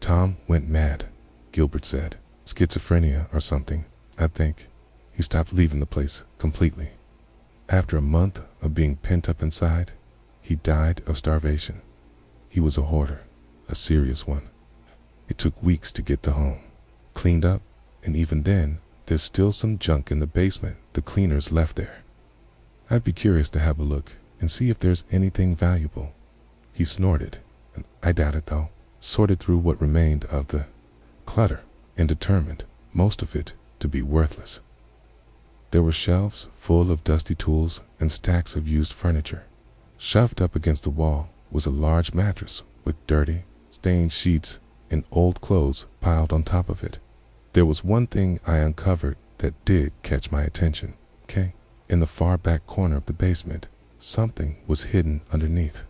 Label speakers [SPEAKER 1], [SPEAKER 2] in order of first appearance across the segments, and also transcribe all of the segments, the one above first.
[SPEAKER 1] Tom went mad, Gilbert said. Schizophrenia or something, I think. He stopped leaving the place completely. After a month of being pent up inside, he died of starvation. He was a hoarder, a serious one. It took weeks to get the home cleaned up, and even then, there's still some junk in the basement the cleaners left there. I'd be curious to have a look and see if there's anything valuable. He snorted, and I doubt it though, sorted through what remained of the clutter and determined most of it to be worthless. There were shelves full of dusty tools and stacks of used furniture. Shoved up against the wall was a large mattress with dirty, stained sheets and old clothes piled on top of it. There was one thing I uncovered that did catch my attention. In the far back corner of the basement, something was hidden underneath.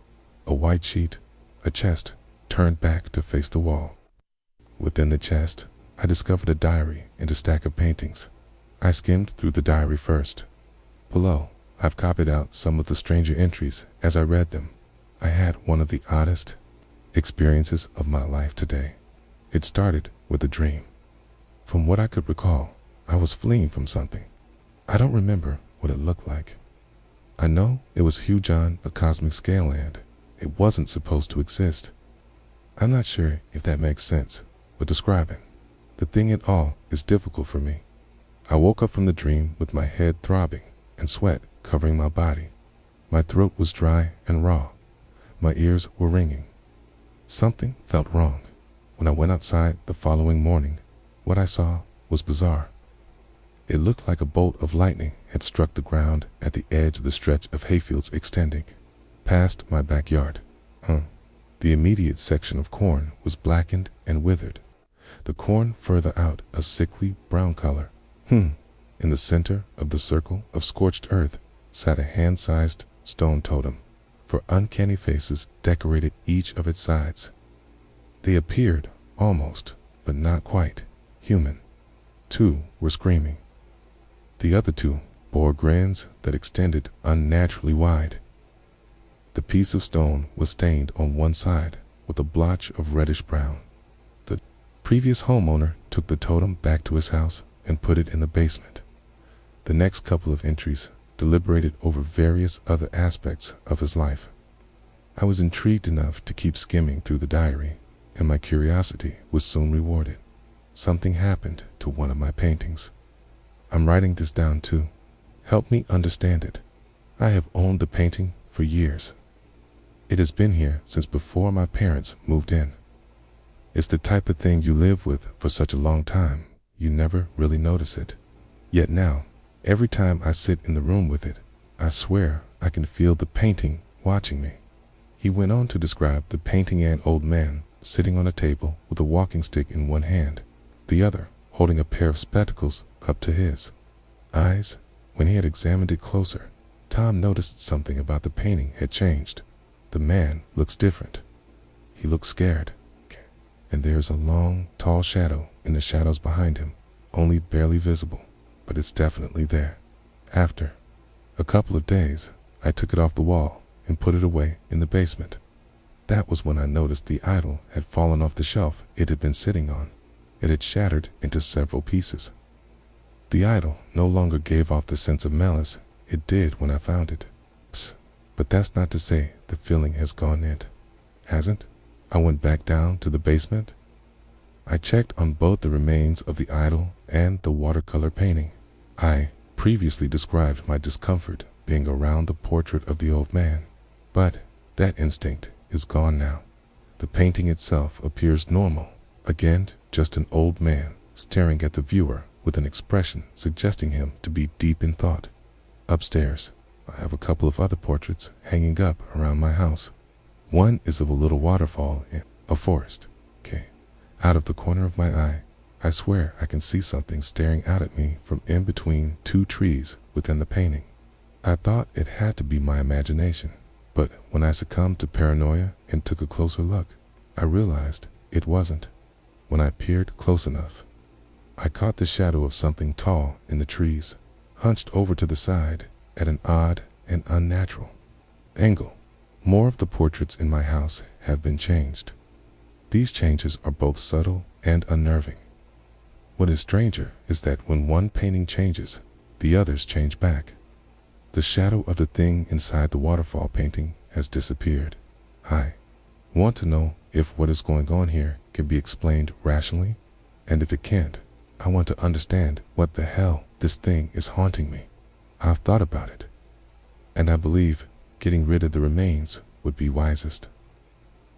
[SPEAKER 1] A white sheet, a chest, turned back to face the wall. Within the chest, I discovered a diary and a stack of paintings. I skimmed through the diary first. Below, I've copied out some of the stranger entries as I read them. I had one of the oddest experiences of my life today. It started with a dream. From what I could recall, I was fleeing from something. I don't remember what it looked like. I know it was huge on a cosmic scale and it wasn't supposed to exist. I'm not sure if that makes sense, but describing the thing at all is difficult for me. I woke up from the dream with my head throbbing and sweat covering my body. My throat was dry and raw. My ears were ringing. Something felt wrong. When I went outside the following morning, what I saw was bizarre. It looked like a bolt of lightning had struck the ground at the edge of the stretch of hayfields extending past my backyard. The immediate section of corn was blackened and withered. The corn further out a sickly brown color. In the center of the circle of scorched earth sat a hand-sized stone totem, for uncanny faces decorated each of its sides. They appeared almost, but not quite, human. Two were screaming. The other two bore grins that extended unnaturally wide. The piece of stone was stained on one side with a blotch of reddish brown. The previous homeowner took the totem back to his house and put it in the basement. The next couple of entries deliberated over various other aspects of his life. I was intrigued enough to keep skimming through the diary, and my curiosity was soon rewarded. Something happened to one of my paintings. I'm writing this down too. Help me understand it. I have owned the painting for years. It has been here since before my parents moved in. It's the type of thing you live with for such a long time, you never really notice it. Yet now, every time I sit in the room with it, I swear I can feel the painting watching me. He went on to describe the painting an old man sitting on a table with a walking stick in one hand, the other holding a pair of spectacles up to his eyes. When he had examined it closer, Tom noticed something about the painting had changed. The man looks different. He looks scared, and there's a long, tall shadow in the shadows behind him, only barely visible, but it's definitely there. After a couple of days, I took it off the wall and put it away in the basement. That was when I noticed the idol had fallen off the shelf it had been sitting on. It had shattered into several pieces. The idol no longer gave off the sense of malice it did when I found it. But that's not to say the feeling has gone yet, hasn't? I went back down to the basement. I checked on both the remains of the idol and the watercolor painting. I previously described my discomfort being around the portrait of the old man, but that instinct is gone now. The painting itself appears normal, again just an old man staring at the viewer with an expression suggesting him to be deep in thought. Upstairs, I have a couple of other portraits hanging up around my house. One is of a little waterfall in a forest. Out of the corner of my eye, I swear I can see something staring out at me from in between two trees within the painting. I thought it had to be my imagination, but when I succumbed to paranoia and took a closer look, I realized it wasn't. When I peered close enough, I caught the shadow of something tall in the trees, hunched over to the side at an odd and unnatural angle. More of the portraits in my house have been changed. These changes are both subtle and unnerving. What is stranger is that when one painting changes, the others change back. The shadow of the thing inside the waterfall painting has disappeared. I want to know if what is going on here can be explained rationally, and if it can't, I want to understand what the hell this thing is haunting me. I've thought about it, and I believe getting rid of the remains would be wisest.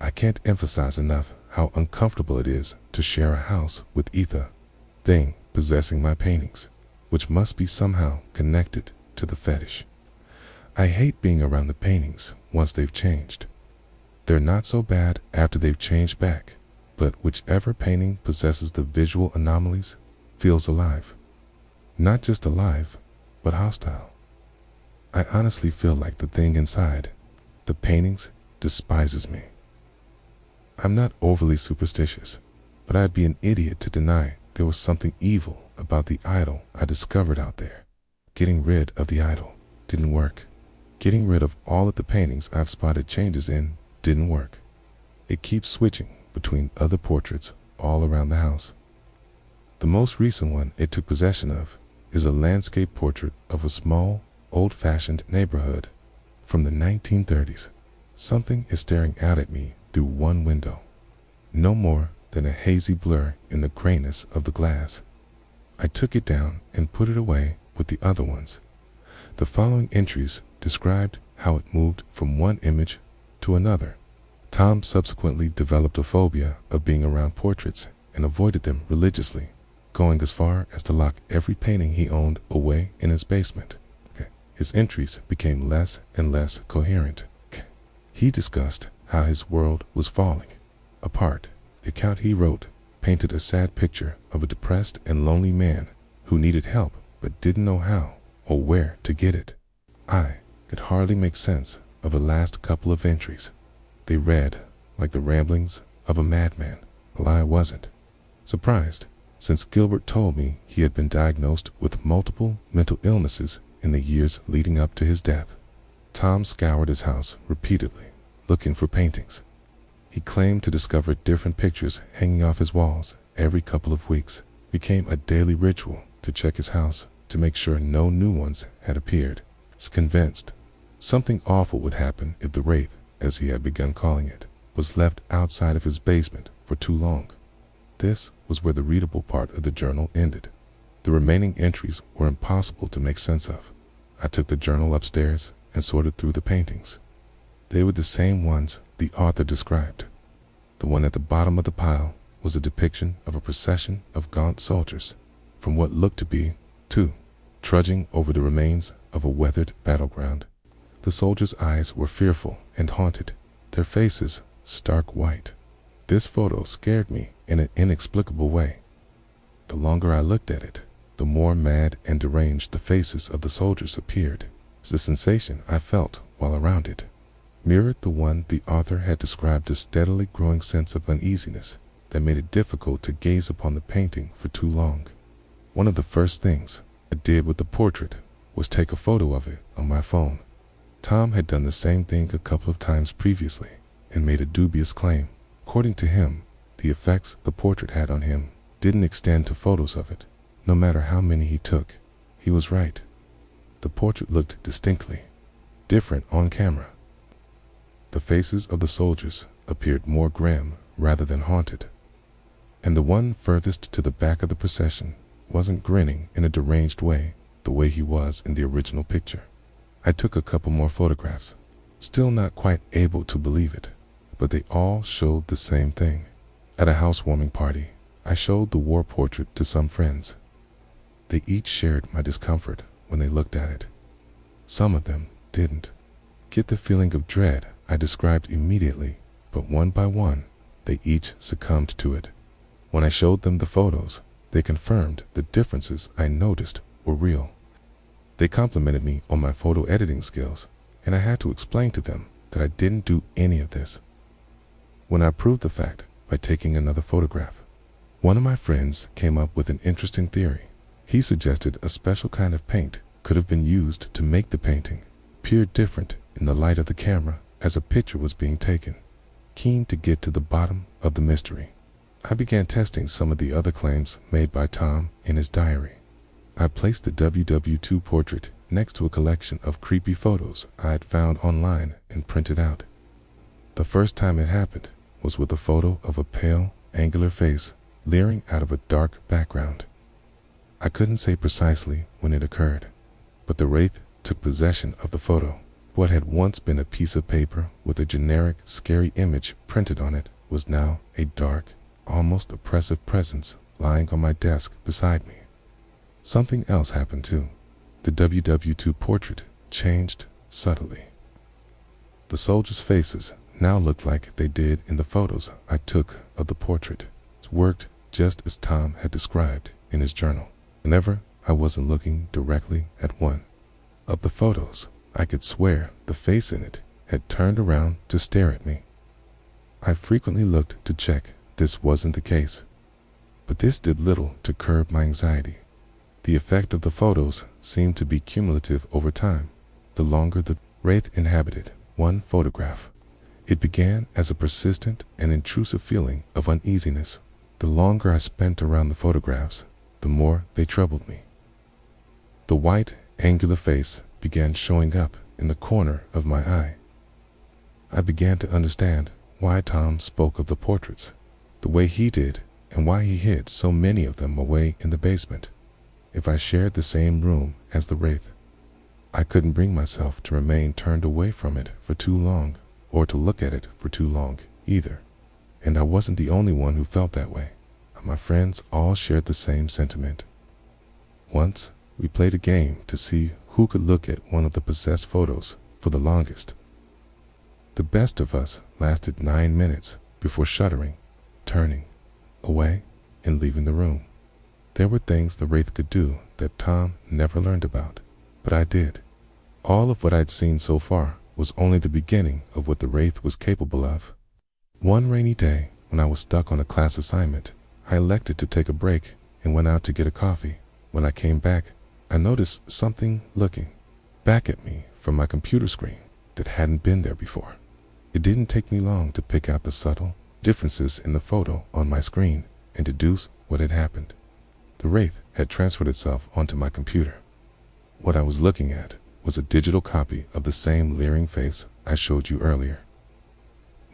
[SPEAKER 1] I can't emphasize enough how uncomfortable it is to share a house with either thing possessing my paintings, which must be somehow connected to the fetish. I hate being around the paintings once they've changed. They're not so bad after they've changed back, but whichever painting possesses the visual anomalies feels alive. Not just alive, but hostile. I honestly feel like the thing inside the paintings despises me. I'm not overly superstitious, but I'd be an idiot to deny there was something evil about the idol I discovered out there. Getting rid of the idol didn't work. Getting rid of all of the paintings I've spotted changes in didn't work. It keeps switching between other portraits all around the house. The most recent one it took possession of is a landscape portrait of a small, old-fashioned neighborhood from the 1930s. Something is staring out at me through one window, no more than a hazy blur in the grayness of the glass. I took it down and put it away with the other ones. The following entries described how it moved from one image to another. Tom subsequently developed a phobia of being around portraits and avoided them religiously, going as far as to lock every painting he owned away in his basement. His entries became less and less coherent. He discussed how his world was falling apart. The account he wrote painted a sad picture of a depressed and lonely man who needed help but didn't know how or where to get it. I could hardly make sense of the last couple of entries. They read like the ramblings of a madman. Well, I wasn't surprised, since Gilbert told me he had been diagnosed with multiple mental illnesses in the years leading up to his death. Tom scoured his house repeatedly, looking for paintings. He claimed to discover different pictures hanging off his walls every couple of weeks. It became a daily ritual to check his house to make sure no new ones had appeared. He's convinced something awful would happen if the wraith, as he had begun calling it, was left outside of his basement for too long. This was where the readable part of the journal ended. The remaining entries were impossible to make sense of. I took the journal upstairs and sorted through the paintings. They were the same ones the author described. The one at the bottom of the pile was a depiction of a procession of gaunt soldiers from what looked to be two, trudging over the remains of a weathered battleground. The soldiers' eyes were fearful and haunted, their faces stark white. This photo scared me in an inexplicable way. The longer I looked at it, the more mad and deranged the faces of the soldiers appeared. The sensation I felt while around it mirrored the one the author had described, a steadily growing sense of uneasiness that made it difficult to gaze upon the painting for too long. One of the first things I did with the portrait was take a photo of it on my phone. Tom had done the same thing a couple of times previously and made a dubious claim. According to him, the effects the portrait had on him didn't extend to photos of it, no matter how many he took. He was right. The portrait looked distinctly different on camera. The faces of the soldiers appeared more grim rather than haunted, and the one furthest to the back of the procession wasn't grinning in a deranged way the way he was in the original picture. I took a couple more photographs, still not quite able to believe it, but they all showed the same thing. At a housewarming party, I showed the war portrait to some friends. They each shared my discomfort when they looked at it. Some of them didn't get the feeling of dread I described immediately, but one by one, they each succumbed to it. When I showed them the photos, they confirmed the differences I noticed were real. They complimented me on my photo editing skills, and I had to explain to them that I didn't do any of this. When I proved the fact by taking another photograph, one of my friends came up with an interesting theory. He suggested a special kind of paint could have been used to make the painting appear different in the light of the camera as a picture was being taken. keen to get to the bottom of the mystery. I began testing some of the other claims made by Tom in his diary. I placed the WW2 portrait next to a collection of creepy photos I had found online and printed out. The first time it happened was with a photo of a pale, angular face leering out of a dark background. I couldn't say precisely when it occurred, but the wraith took possession of the photo. What had once been a piece of paper with a generic, scary image printed on it was now a dark, almost oppressive presence lying on my desk beside me. Something else happened too. The WW2 portrait changed subtly. The soldiers' faces now looked like they did in the photos I took of the portrait. It worked just as Tom had described in his journal. Whenever I wasn't looking directly at one of the photos, I could swear the face in it had turned around to stare at me. I frequently looked to check this wasn't the case, but this did little to curb my anxiety. The effect of the photos seemed to be cumulative over time. The longer the wraith inhabited one photograph, it began as a persistent and intrusive feeling of uneasiness. The longer I spent around the photographs, the more they troubled me. The white, angular face began showing up in the corner of my eye. I began to understand why Tom spoke of the portraits the way he did and why he hid so many of them away in the basement. If I shared the same room as the wraith, I couldn't bring myself to remain turned away from it for too long, or to look at it for too long either. And I wasn't the only one who felt that way. My friends all shared the same sentiment. Once, we played a game to see who could look at one of the possessed photos for the longest. The best of us lasted 9 minutes before shuddering, turning away, and leaving the room. There were things the wraith could do that Tom never learned about, but I did. All of what I'd seen so far was only the beginning of what the wraith was capable of. One rainy day, when I was stuck on a class assignment, I elected to take a break and went out to get a coffee. When I came back, I noticed something looking back at me from my computer screen that hadn't been there before. It didn't take me long to pick out the subtle differences in the photo on my screen and deduce what had happened. The wraith had transferred itself onto my computer. What I was looking at was a digital copy of the same leering face I showed you earlier.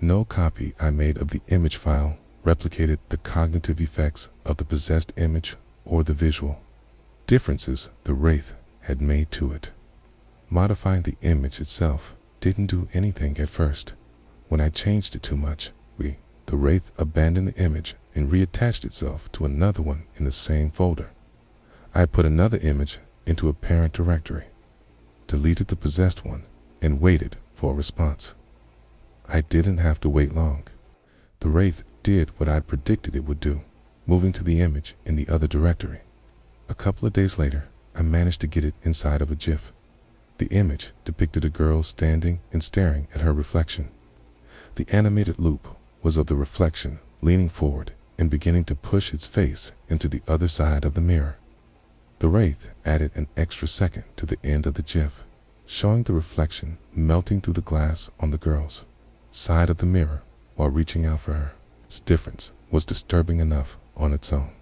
[SPEAKER 1] No copy I made of the image file replicated the cognitive effects of the possessed image or the visual differences the wraith had made to it. Modifying the image itself didn't do anything at first. When I changed it too much, the wraith abandoned the image and reattached itself to another one in the same folder. I put another image into a parent directory, deleted the possessed one, and waited for a response. I didn't have to wait long. The wraith did what I'd predicted it would do, moving to the image in the other directory. A couple of days later, I managed to get it inside of a GIF. The image depicted a girl standing and staring at her reflection. The animated loop was of the reflection leaning forward and beginning to push its face into the other side of the mirror. The wraith added an extra second to the end of the GIF, showing the reflection melting through the glass on the girl's side of the mirror while reaching out for her. Its difference was disturbing enough on its own,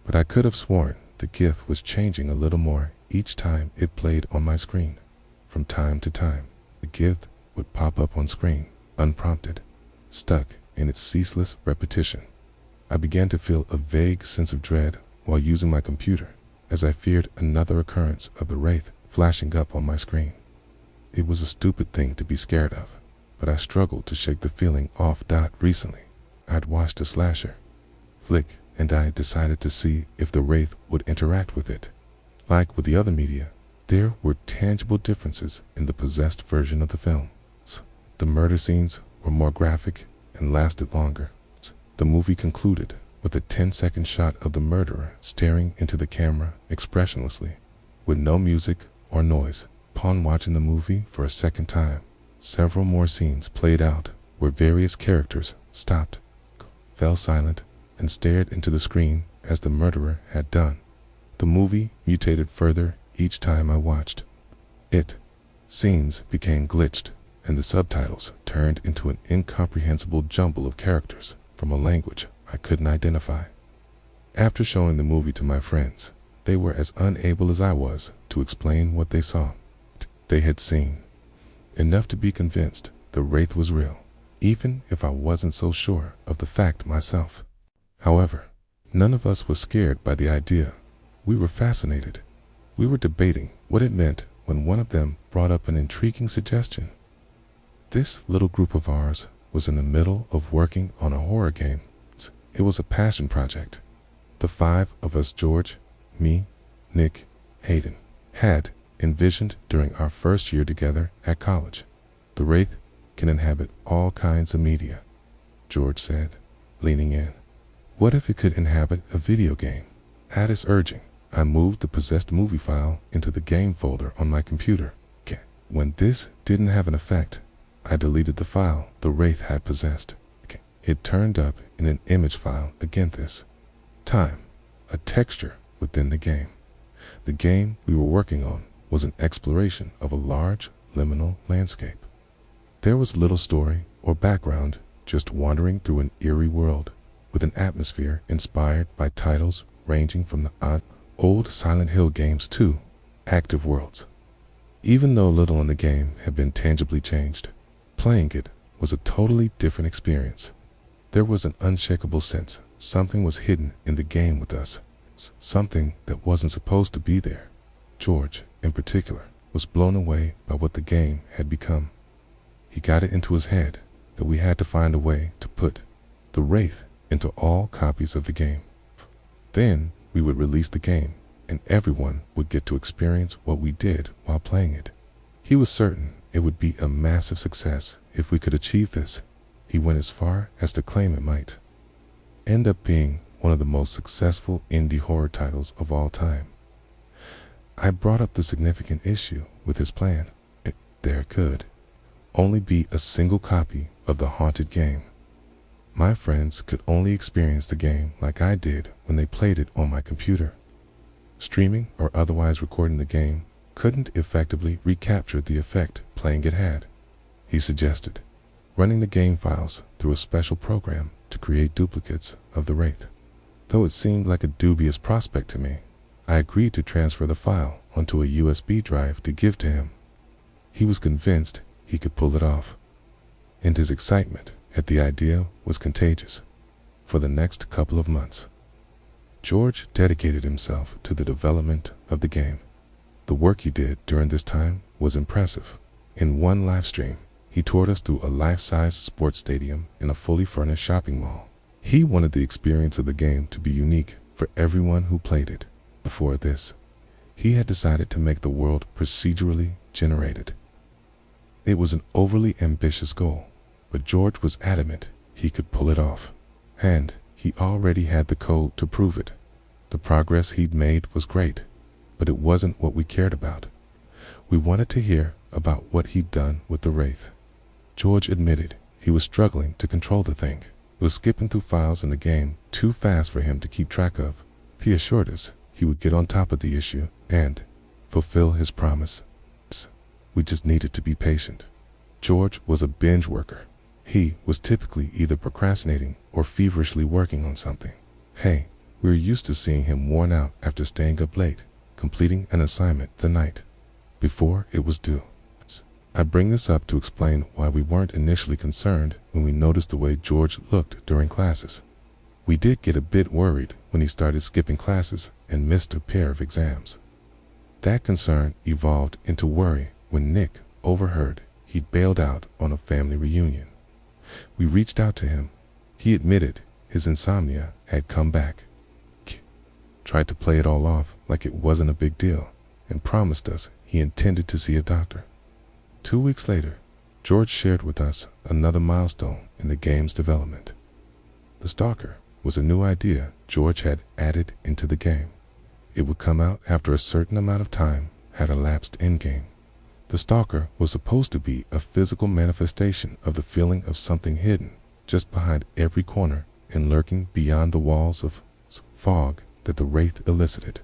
[SPEAKER 1] but I could have sworn the GIF was changing a little more each time it played on my screen. From time to time, the GIF would pop up on screen, unprompted, stuck in its ceaseless repetition. I began to feel a vague sense of dread while using my computer, as I feared another occurrence of the wraith flashing up on my screen. It was a stupid thing to be scared of, but I struggled to shake the feeling off. Recently, I'd watched a slasher flick, and I decided to see if the wraith would interact with it. Like with the other media, there were tangible differences in the possessed version of the film. The murder scenes were more graphic and lasted longer. The movie concluded with a 10-second shot of the murderer staring into the camera expressionlessly, with no music or noise. Upon watching the movie for a second time, several more scenes played out where various characters stopped, fell silent, and stared into the screen as the murderer had done. The movie mutated further each time I watched it. Scenes became glitched, and the subtitles turned turned into an incomprehensible jumble of characters from a language I couldn't identify. After showing the movie to my friends, they were as unable as I was to explain what they saw. They had seen enough to be convinced the wraith was real, even if I wasn't so sure of the fact myself. However, none of us was scared by the idea. We were fascinated. We were debating what it meant when one of them brought up an intriguing suggestion. This little group of ours was in the middle of working on a horror game. It was a passion project. The five of us, George, me, Nick, Hayden, had envisioned during our first year together at college. The wraith can inhabit all kinds of media, George said, leaning in. What if it could inhabit a video game? At his urging, I moved the possessed movie file into the game folder on my computer. When this didn't have an effect, I deleted the file the wraith had possessed. It turned up in an image file again, this time a texture within the game. The game we were working on was an exploration of a large liminal landscape. There was little story or background, just wandering through an eerie world with an atmosphere inspired by titles ranging from the old Silent Hill games to active worlds. Even though little in the game had been tangibly changed, playing it was a totally different experience. There was an unshakable sense something was hidden in the game with us, something that wasn't supposed to be there. George, in particular, was blown away by what the game had become. He got it into his head that we had to find a way to put the wraith into all copies of the game. Then we would release the game, and everyone would get to experience what we did while playing it. He was certain it would be a massive success if we could achieve this. He went as far as to claim it might end up being one of the most successful indie horror titles of all time. I brought up the significant issue with his plan. There could only be a single copy of the haunted game. My friends could only experience the game like I did when they played it on my computer. Streaming or otherwise recording the game couldn't effectively recapture the effect playing it had. He suggested running the game files through a special program to create duplicates of the wraith. Though it seemed like a dubious prospect to me, I agreed to transfer the file onto a USB drive to give to him. He was convinced he could pull it off, and his excitement at the idea was contagious. For the next couple of months, George dedicated himself to the development of the game. The work he did during this time was impressive. In one live stream, he toured us through a life-size sports stadium in a fully furnished shopping mall. He wanted the experience of the game to be unique for everyone who played it. Before this, he had decided to make the world procedurally generated. It was an overly ambitious goal, but George was adamant he could pull it off, and he already had the code to prove it. The progress he'd made was great, but it wasn't what we cared about. We wanted to hear about what he'd done with the wraith. George admitted he was struggling to control the thing. It was skipping through files in the game too fast for him to keep track of. He assured us he would get on top of the issue and fulfill his promise. We just needed to be patient. George was a binge worker. He was typically either procrastinating or feverishly working on something. We were used to seeing him worn out after staying up late, completing an assignment the night before it was due. I bring this up to explain why we weren't initially concerned when we noticed the way George looked during classes. We did get a bit worried when he started skipping classes and missed a pair of exams. That concern evolved into worry when Nick overheard he'd bailed out on a family reunion. We reached out to him. He admitted his insomnia had come back, tried to play it all off like it wasn't a big deal, and promised us he intended to see a doctor. 2 weeks later, George shared with us another milestone in the game's development. The Stalker was a new idea George had added into the game. It would come out after a certain amount of time had elapsed in-game. The Stalker was supposed to be a physical manifestation of the feeling of something hidden just behind every corner and lurking beyond the walls of fog that the wraith elicited.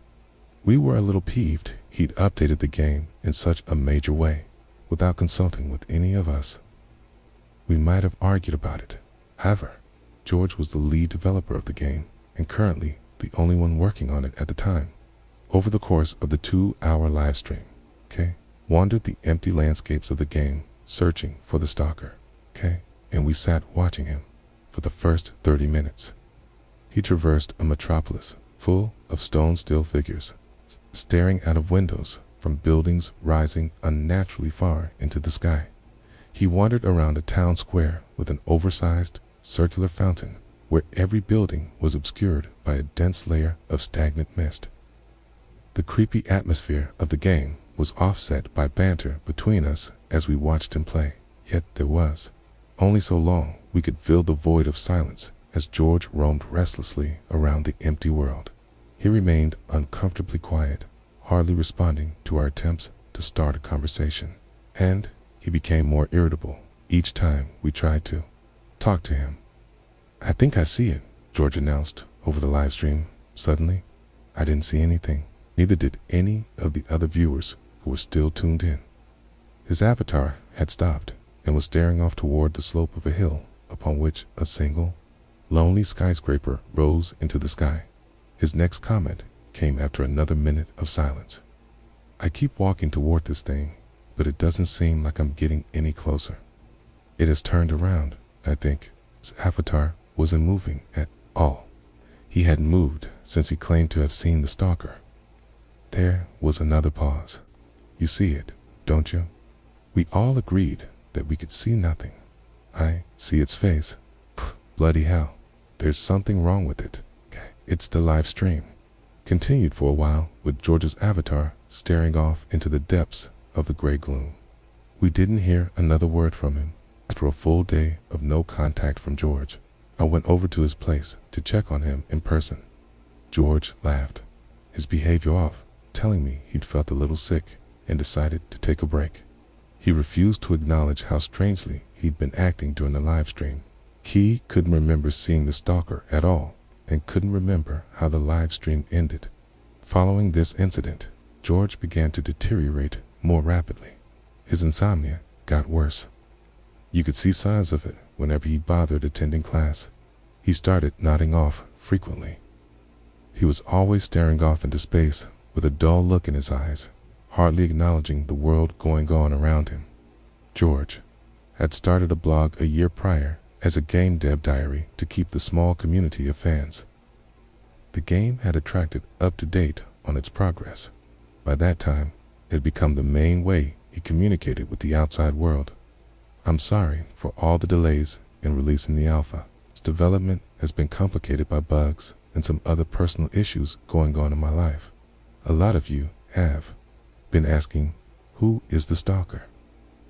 [SPEAKER 1] We were a little peeved he'd updated the game in such a major way without consulting with any of us. we might have argued about it. However, George was the lead developer of the game and currently the only one working on it at the time. Over the course of the 2-hour live stream, K wandered the empty landscapes of the game searching for the stalker, and we sat watching him for the first 30 minutes. He traversed a metropolis full of stone still figures, staring out of windows from buildings rising unnaturally far into the sky. He wandered around a town square with an oversized, circular fountain where every building was obscured by a dense layer of stagnant mist. The creepy atmosphere of the game was offset by banter between us as we watched him play, yet there was only so long we could fill the void of silence as George roamed restlessly around the empty world. He remained uncomfortably quiet, hardly responding to our attempts to start a conversation, and he became more irritable each time we tried to talk to him. "I think I see it," George announced over the live stream. Suddenly, I didn't see anything. Neither did any of the other viewers who were still tuned in. His avatar had stopped and was staring off toward the slope of a hill upon which a single, lonely skyscraper rose into the sky. His next comment came after another minute of silence. "I keep walking toward this thing, but it doesn't seem like I'm getting any closer. It has turned around, I think." His avatar wasn't moving at all. He hadn't moved since he claimed to have seen the stalker. There was another pause. "You see it, don't you?" We all agreed that we could see nothing. "I see its face." "Bloody hell, there's something wrong with it." It's the live stream continued for a while with George's avatar staring off into the depths of the gray gloom. We didn't hear another word from him. After a full day of no contact from George, I went over to his place to check on him in person. George laughed his behavior off, telling me he'd felt a little sick and decided to take a break. He refused to acknowledge how strangely he'd been acting during the live stream. He couldn't remember seeing the stalker at all and couldn't remember how the live stream ended. Following this incident, George began to deteriorate more rapidly. His insomnia got worse. You could see signs of it whenever he bothered attending class. He started nodding off frequently. He was always staring off into space with a dull look in his eyes, hardly acknowledging the world going on around him. George had started a blog a year prior as a game dev diary to keep the small community of fans. The game had attracted up-to-date on its progress. By that time, it had become the main way he communicated with the outside world. "I'm sorry for all the delays in releasing the alpha. Its development has been complicated by bugs and some other personal issues going on in my life. A lot of you have been asking, who is the stalker?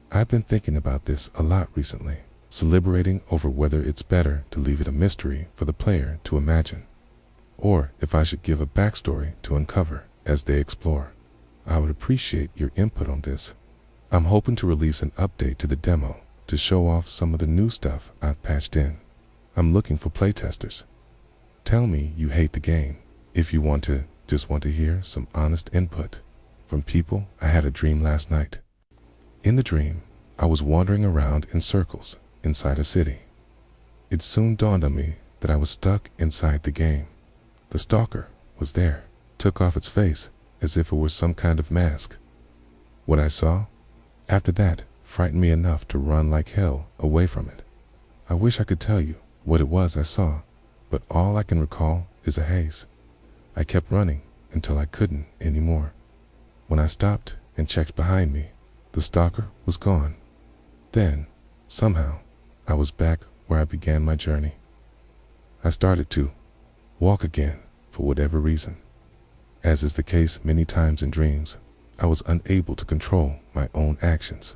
[SPEAKER 1] I've been thinking about this a lot recently, deliberating over whether it's better to leave it a mystery for the player to imagine, or if I should give a backstory to uncover as they explore. I would appreciate your input on this. I'm hoping to release an update to the demo to show off some of the new stuff I've patched in. I'm looking for playtesters. Tell me you hate the game if you just want to hear some honest input from people. I had a dream last night. In the dream, I was wandering around in circles inside a city. It soon dawned on me that I was stuck inside the game. The stalker was there, took off its face as if it were some kind of mask. What I saw after that frightened me enough to run like hell away from it. I wish I could tell you what it was I saw, but all I can recall is a haze. I kept running until I couldn't anymore. When I stopped and checked behind me, the stalker was gone. Then, somehow, I was back where I began my journey. I started to walk again for whatever reason. As is the case many times in dreams, I was unable to control my own actions.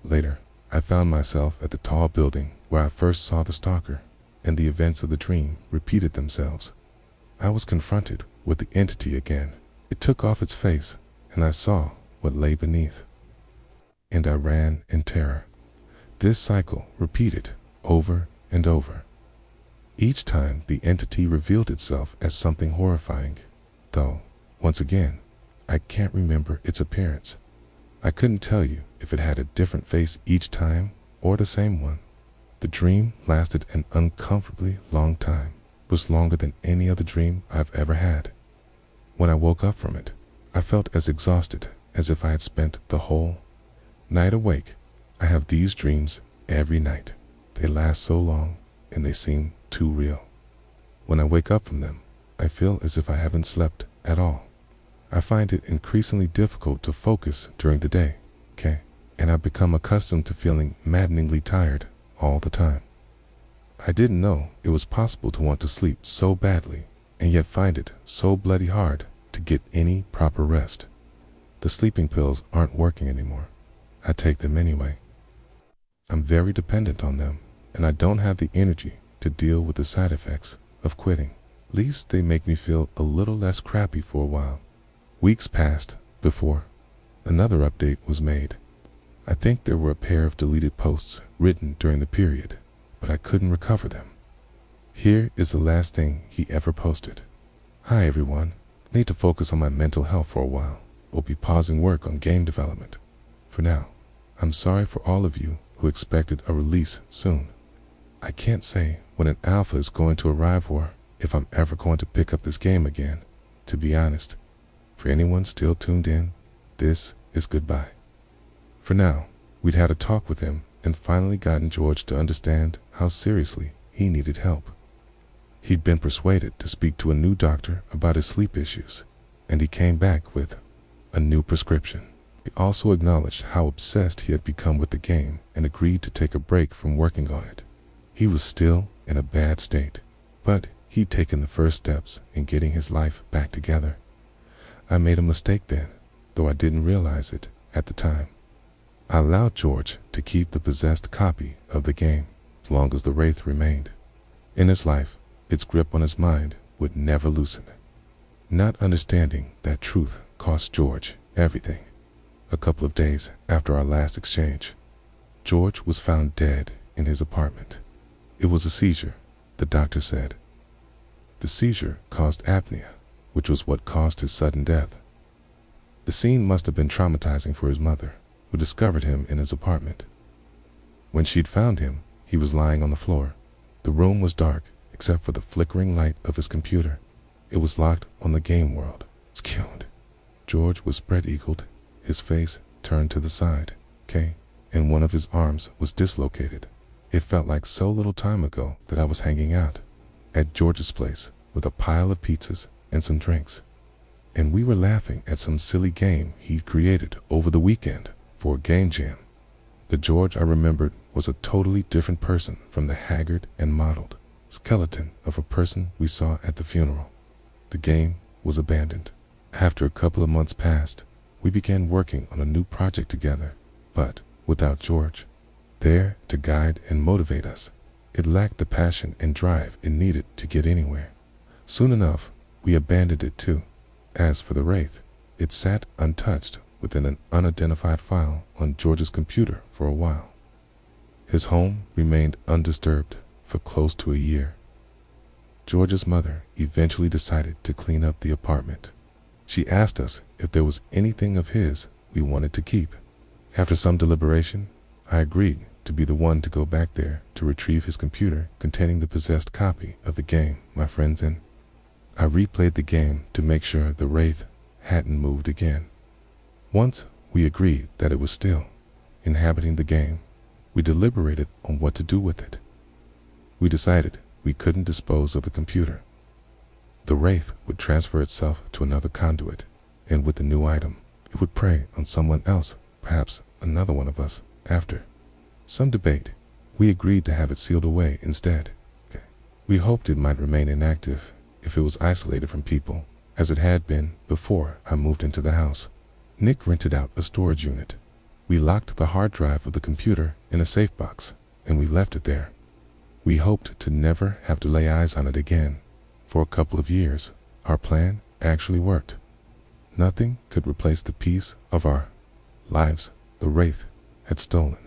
[SPEAKER 1] Later, I found myself at the tall building where I first saw the stalker, and the events of the dream repeated themselves. I was confronted with the entity again. It took off its face, and I saw what lay beneath. And I ran in terror. This cycle repeated over and over. Each time the entity revealed itself as something horrifying, though, once again, I can't remember its appearance. I couldn't tell you if it had a different face each time or the same one. The dream lasted an uncomfortably long time. It was longer than any other dream I've ever had. When I woke up from it, I felt as exhausted as if I had spent the whole night awake. I have these dreams every night. They last so long and they seem too real. When I wake up from them, I feel as if I haven't slept at all. I find it increasingly difficult to focus during the day, and I've become accustomed to feeling maddeningly tired all the time. I didn't know it was possible to want to sleep so badly and yet find it so bloody hard to get any proper rest. The sleeping pills aren't working anymore. I take them anyway. I'm very dependent on them, and I don't have the energy to deal with the side effects of quitting. At least they make me feel a little less crappy for a while. Weeks passed before another update was made. I think there were a pair of deleted posts written during the period, but I couldn't recover them. Here is the last thing he ever posted. Hi everyone, I need to focus on my mental health for a while. We'll be pausing work on game development for now. I'm sorry for all of you who expected a release soon. I can't say when an alpha is going to arrive or if I'm ever going to pick up this game again. To be honest, for anyone still tuned in, this is goodbye. For now, we'd had a talk with him and finally gotten George to understand how seriously he needed help. He'd been persuaded to speak to a new doctor about his sleep issues, and he came back with a new prescription. He also acknowledged how obsessed he had become with the game and agreed to take a break from working on it. He was still in a bad state, but he'd taken the first steps in getting his life back together. I made a mistake then, though I didn't realize it at the time. I allowed George to keep the possessed copy of the game as long as the wraith remained. In his life, its grip on his mind would never loosen. Not understanding that truth cost George everything. A couple of days after our last exchange, George was found dead in his apartment. It was a seizure, the doctor said. The seizure caused apnea, which was what caused his sudden death. The scene must have been traumatizing for his mother, who discovered him in his apartment. When she'd found him, he was lying on the floor. The room was dark, except for the flickering light of his computer. It was locked on the game world. Skewed. George was spread-eagled, his face turned to the side, and one of his arms was dislocated. It felt like so little time ago that I was hanging out at George's place with a pile of pizzas and some drinks, and we were laughing at some silly game he'd created over the weekend for a game jam. The George I remembered was a totally different person from the haggard and mottled skeleton of a person we saw at the funeral. The game was abandoned. After a couple of months passed, we began working on a new project together, but without George there to guide and motivate us, it lacked the passion and drive it needed to get anywhere. Soon enough, we abandoned it too. As for the wraith, it sat untouched within an unidentified file on George's computer for a while. His home remained undisturbed for close to a year. George's mother eventually decided to clean up the apartment. She asked us if there was anything of his we wanted to keep. After some deliberation, I agreed to be the one to go back there to retrieve his computer containing the possessed copy of the game my friend's in. I replayed the game to make sure the wraith hadn't moved again. Once we agreed that it was still inhabiting the game, we deliberated on what to do with it. We decided we couldn't dispose of the computer. The wraith would transfer itself to another conduit, and with the new item, it would prey on someone else, perhaps another one of us, after some debate. We agreed to have it sealed away instead. We hoped it might remain inactive if it was isolated from people, as it had been before I moved into the house. Nick rented out a storage unit. We locked the hard drive of the computer in a safe box, and we left it there. We hoped to never have to lay eyes on it again. For a couple of years, our plan actually worked. Nothing could replace the piece of our lives the wraith had stolen.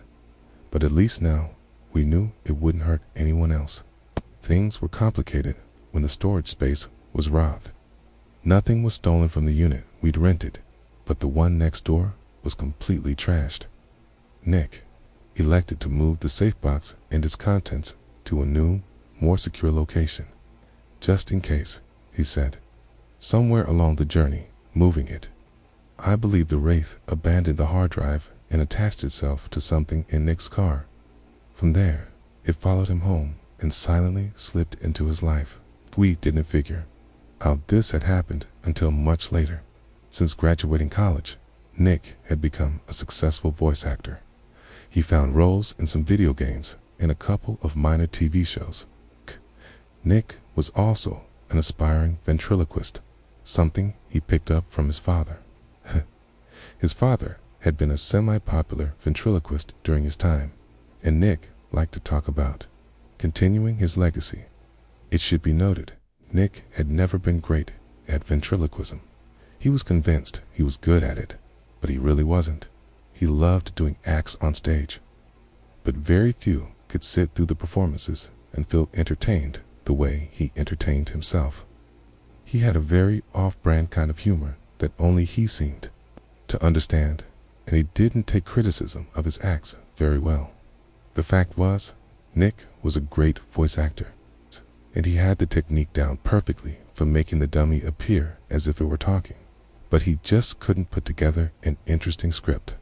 [SPEAKER 1] But at least now, we knew it wouldn't hurt anyone else. Things were complicated when the storage space was robbed. Nothing was stolen from the unit we'd rented, but the one next door was completely trashed. Nick elected to move the safe box and its contents to a new, more secure location. Just in case, he said. Somewhere along the journey, moving it, I believe the Wraith abandoned the hard drive and attached itself to something in Nick's car. From there, it followed him home and silently slipped into his life. We didn't figure out this had happened until much later. Since graduating college, Nick had become a successful voice actor. He found roles in some video games and a couple of minor TV shows. Nick was also an aspiring ventriloquist, something he picked up from his father. His father had been a semi-popular ventriloquist during his time, and Nick liked to talk about continuing his legacy. It should be noted, Nick had never been great at ventriloquism. He was convinced he was good at it, but he really wasn't. He loved doing acts on stage, but very few could sit through the performances and feel entertained the way he entertained himself. He had a very off-brand kind of humor that only he seemed to understand, and he didn't take criticism of his acts very well. The fact was, Nick was a great voice actor, and he had the technique down perfectly for making the dummy appear as if it were talking. But he just couldn't put together an interesting script.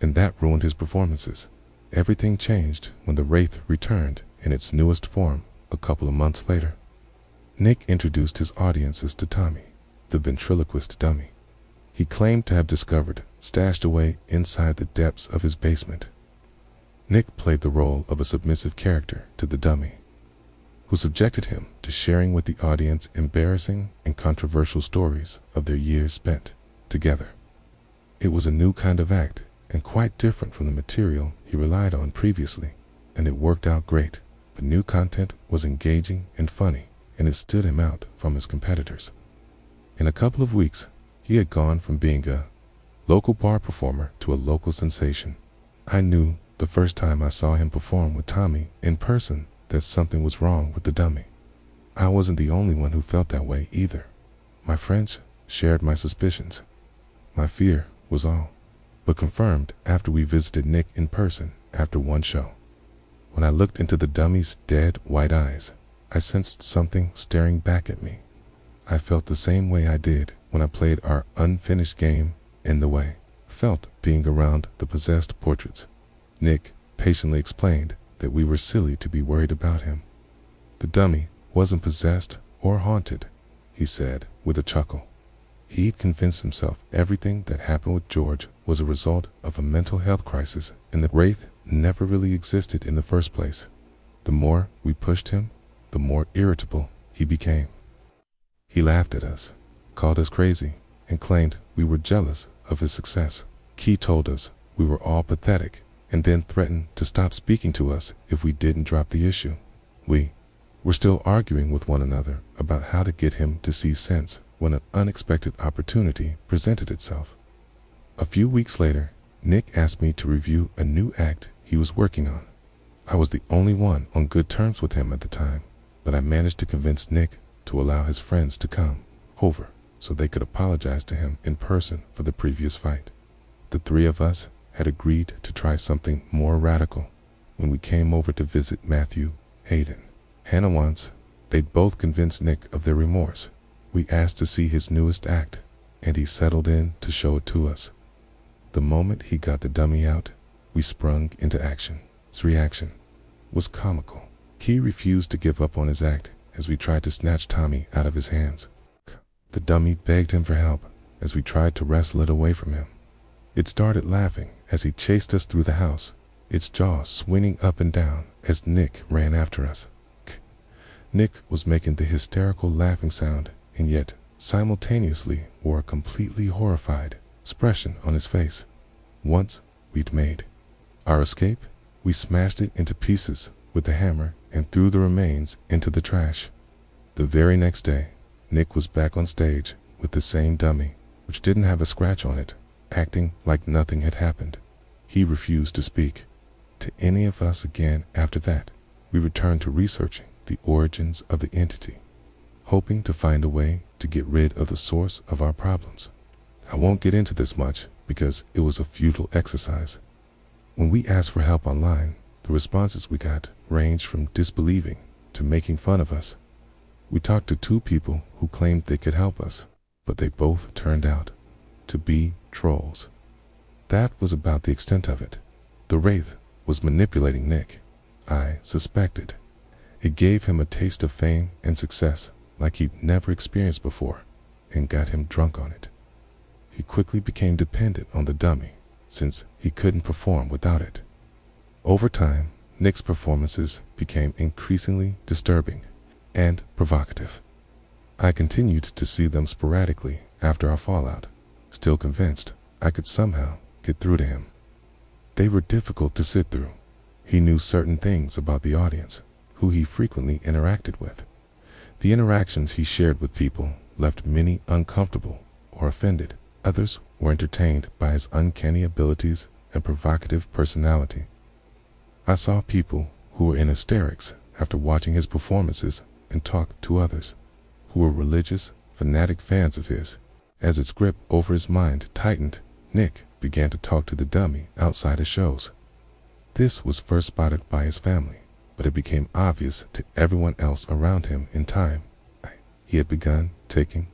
[SPEAKER 1] And that ruined his performances. Everything changed when the Wraith returned in its newest form a couple of months later. Nick introduced his audiences to Tommy, the ventriloquist dummy. He claimed to have discovered stashed away inside the depths of his basement. Nick played the role of a submissive character to the dummy, who subjected him to sharing with the audience embarrassing and controversial stories of their years spent together. It was a new kind of act and quite different from the material he relied on previously, and it worked out great. The new content was engaging and funny, and it stood him out from his competitors. In a couple of weeks, he had gone from being a local bar performer to a local sensation. I knew the first time I saw him perform with Tommy in person that something was wrong with the dummy. I wasn't the only one who felt that way either. My friends shared my suspicions. My fear was all but confirmed after we visited Nick in person after one show. When I looked into the dummy's dead white eyes, I sensed something staring back at me. I felt the same way I did when I played our unfinished game in the way felt being around the possessed portraits. Nick patiently explained that we were silly to be worried about him. The dummy wasn't possessed or haunted, he said with a chuckle. He'd convinced himself everything that happened with George was a result of a mental health crisis, and the Wraith never really existed in the first place. The more we pushed him, the more irritable he became. He laughed at us, called us crazy, and claimed we were jealous of his success. He told us we were all pathetic, and then threatened to stop speaking to us if we didn't drop the issue. We were still arguing with one another about how to get him to see sense when an unexpected opportunity presented itself. A few weeks later, Nick asked me to review a new act he was working on. I was the only one on good terms with him at the time, but I managed to convince Nick to allow his friends to come over so they could apologize to him in person for the previous fight. The three of us had agreed to try something more radical when we came over to visit Matthew, Hayden, Hannah once. They'd both convinced Nick of their remorse. We asked to see his newest act, and he settled in to show it to us. The moment he got the dummy out, we sprung into action. His reaction was comical. He refused to give up on his act as we tried to snatch Tommy out of his hands. The dummy begged him for help as we tried to wrestle it away from him. It started laughing as he chased us through the house, its jaw swinging up and down as Nick ran after us. Nick was making the hysterical laughing sound and yet simultaneously wore a completely horrified expression on his face. Once we'd made our escape, we smashed it into pieces with the hammer and threw the remains into the trash. The very next day, Nick was back on stage with the same dummy, which didn't have a scratch on it, acting like nothing had happened. He refused to speak to any of us again after that. We returned to researching the origins of the entity, hoping to find a way to get rid of the source of our problems. I won't get into this much because it was a futile exercise. When we asked for help online, the responses we got ranged from disbelieving to making fun of us. We talked to 2 people who claimed they could help us, but they both turned out to be trolls. That was about the extent of it. The Wraith was manipulating Nick, I suspected. It gave him a taste of fame and success like he'd never experienced before, and got him drunk on it. He quickly became dependent on the dummy, since he couldn't perform without it. Over time, Nick's performances became increasingly disturbing and provocative. I continued to see them sporadically after our fallout, still convinced I could somehow get through to him. They were difficult to sit through. He knew certain things about the audience, who he frequently interacted with. The interactions he shared with people left many uncomfortable or offended. Others were entertained by his uncanny abilities and provocative personality. I saw people who were in hysterics after watching his performances and talked to others who were religious, fanatic fans of his. As its grip over his mind tightened, Nick began to talk to the dummy outside his shows. This was first spotted by his family, but it became obvious to everyone else around him in time. He had begun taking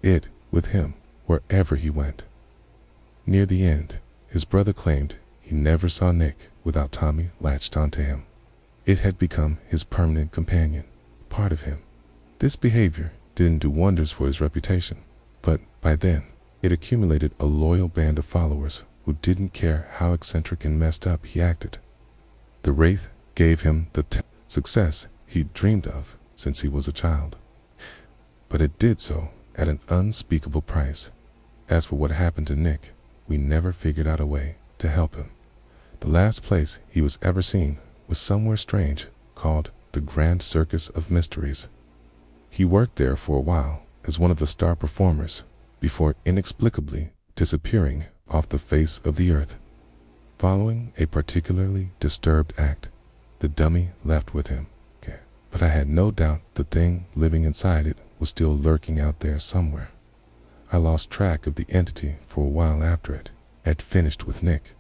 [SPEAKER 1] it with him wherever he went. Near the end, his brother claimed he never saw Nick without Tommy latched onto him. It had become his permanent companion, part of him. This behavior didn't do wonders for his reputation, but by then, it accumulated a loyal band of followers who didn't care how eccentric and messed up he acted. The Wraith gave him the success he'd dreamed of since he was a child, but it did so at an unspeakable price. As for what happened to Nick, we never figured out a way to help him. The last place he was ever seen was somewhere strange called the Grand Circus of Mysteries. He worked there for a while as one of the star performers before inexplicably disappearing off the face of the earth. Following a particularly disturbed act, the dummy left with him. But I had no doubt the thing living inside it was still lurking out there somewhere. I lost track of the entity for a while after it had finished with Nick.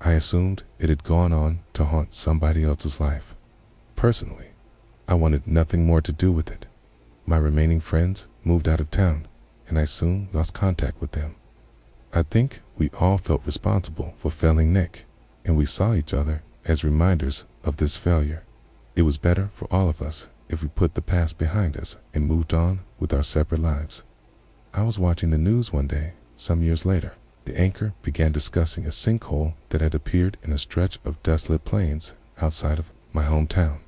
[SPEAKER 1] I assumed it had gone on to haunt somebody else's life. Personally, I wanted nothing more to do with it. My remaining friends moved out of town, and I soon lost contact with them. I think we all felt responsible for failing Nick, and we saw each other as reminders of this failure. It was better for all of us if we put the past behind us and moved on with our separate lives. I was watching the news one day, some years later. The anchor began discussing a sinkhole that had appeared in a stretch of desolate plains outside of my hometown.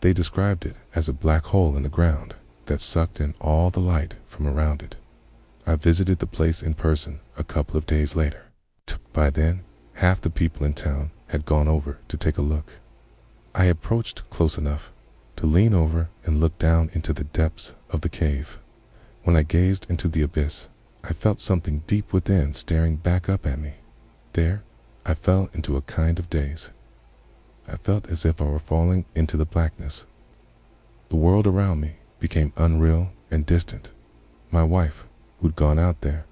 [SPEAKER 1] They described it as a black hole in the ground that sucked in all the light from around it. I visited the place in person a couple of days later. By then, half the people in town had gone over to take a look. I approached close enough to lean over and look down into the depths of the cave. When I gazed into the abyss, I felt something deep within staring back up at me. There, I fell into a kind of daze. I felt as if I were falling into the blackness. The world around me became unreal and distant. My wife, who'd gone out there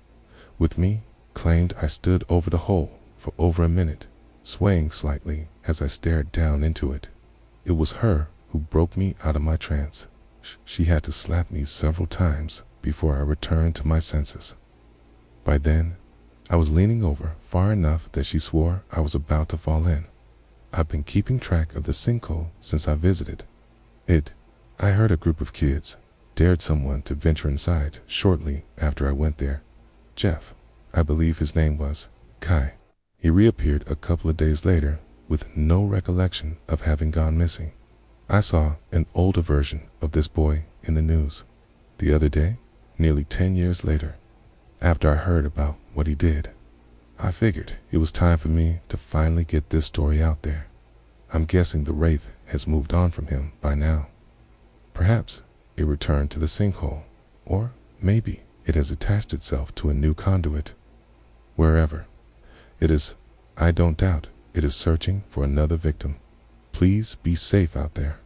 [SPEAKER 1] with me, claimed I stood over the hole for over a minute, swaying slightly as I stared down into it. It was her who broke me out of my trance. She had to slap me several times before I returned to my senses. By then, I was leaning over far enough that she swore I was about to fall in. I've been keeping track of the sinkhole since I visited it. I heard a group of kids dared someone to venture inside shortly after I went there. Jeff, I believe his name was, Kai. He reappeared a couple of days later with no recollection of having gone missing. I saw an older version of this boy in the news the other day, nearly 10 years later. After I heard about what he did, I figured it was time for me to finally get this story out there. I'm guessing the Wraith has moved on from him by now. Perhaps it returned to the sinkhole, or maybe it has attached itself to a new conduit. Wherever it is, I don't doubt it is searching for another victim. Please be safe out there.